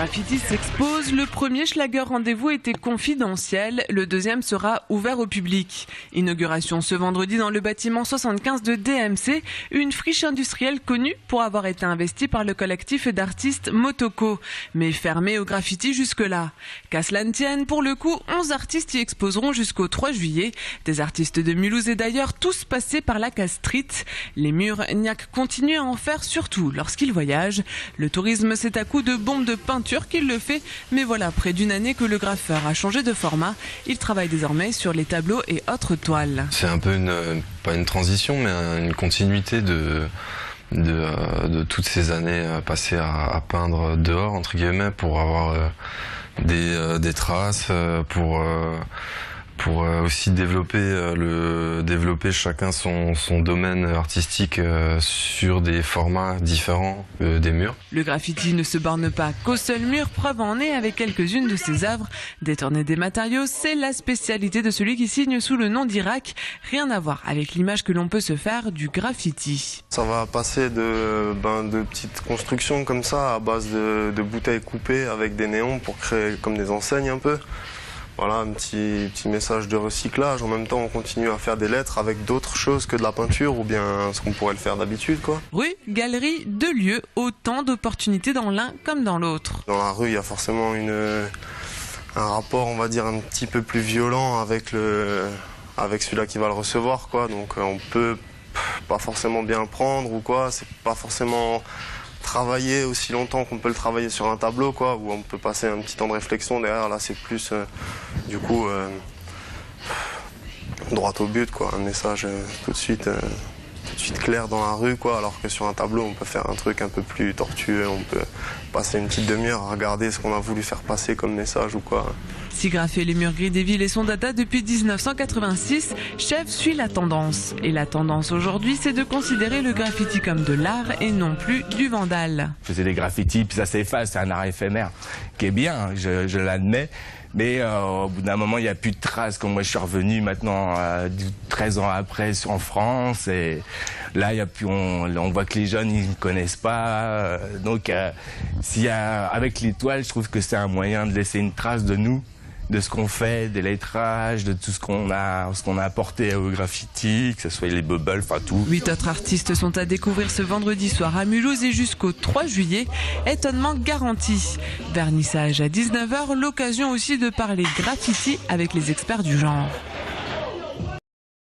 Graffiti s'expose. Le premier Schlager rendez-vous était confidentiel. Le deuxième sera ouvert au public. Inauguration ce vendredi dans le bâtiment 75 de DMC, une friche industrielle connue pour avoir été investie par le collectif d'artistes Motoko, mais fermée au graffiti jusque-là. Qu'à cela ne tienne, pour le coup, 11 artistes y exposeront jusqu'au 3 juillet. Des artistes de Mulhouse et d'ailleurs, tous passés par la Case Street. Les Murniacs continuent à en faire, surtout lorsqu'ils voyagent. Le tourisme, c'est à coup de bombes de peinture qu'il le fait, mais voilà près d'une année que le graffeur a changé de format. Il travaille désormais sur les tableaux et autres toiles. C'est un peu pas une transition, mais une continuité de toutes ces années passées à peindre dehors, entre guillemets, pour avoir des traces, pour aussi développer chacun son domaine artistique sur des formats différents des murs. Le graffiti ne se borne pas qu'au seul mur, preuve en est avec quelques-unes de ses œuvres. Détourner des matériaux, c'est la spécialité de celui qui signe sous le nom d'Irak. Rien à voir avec l'image que l'on peut se faire du graffiti. Ça va passer de petites constructions comme ça, à base de bouteilles coupées avec des néons pour créer comme des enseignes un peu. Voilà, un petit message de recyclage. En même temps, on continue à faire des lettres avec d'autres choses que de la peinture ou bien ce qu'on pourrait le faire d'habitude, quoi. Rue, galerie, deux lieux, autant d'opportunités dans l'un comme dans l'autre. Dans la rue, il y a forcément un rapport, on va dire, un petit peu plus violent avec celui-là qui va le recevoir, quoi. Donc on peut pas forcément bien le prendre ou quoi. C'est pas forcément travailler aussi longtemps qu'on peut le travailler sur un tableau, quoi, où on peut passer un petit temps de réflexion derrière. Là, c'est plus du coup droit au but, quoi, un message tout de suite clair dans la rue, quoi, alors que sur un tableau on peut faire un truc un peu plus tortueux, on peut passer une petite demi-heure à regarder ce qu'on a voulu faire passer comme message ou quoi. Sigrapher les murs gris des villes et son dada depuis 1986, Chef suit la tendance. Et la tendance aujourd'hui, c'est de considérer le graffiti comme de l'art et non plus du vandale. Je faisais des graffitis, puis ça s'efface, c'est un art éphémère qui est bien, je l'admets. Mais au bout d'un moment, il n'y a plus de traces. Comme moi, je suis revenu maintenant 13 ans après en France. Et là, il y a plus, on voit que les jeunes, ils ne connaissent pas. Donc, avec l'étoile, je trouve que c'est un moyen de laisser une trace de nous, de ce qu'on fait, des lettrages, de tout ce qu'on a apporté au graffiti, que ce soit les bubbles, enfin tout. 8 autres artistes sont à découvrir ce vendredi soir à Mulhouse et jusqu'au 3 juillet. Étonnement garanti. Vernissage à 19h, l'occasion aussi de parler graffiti avec les experts du genre.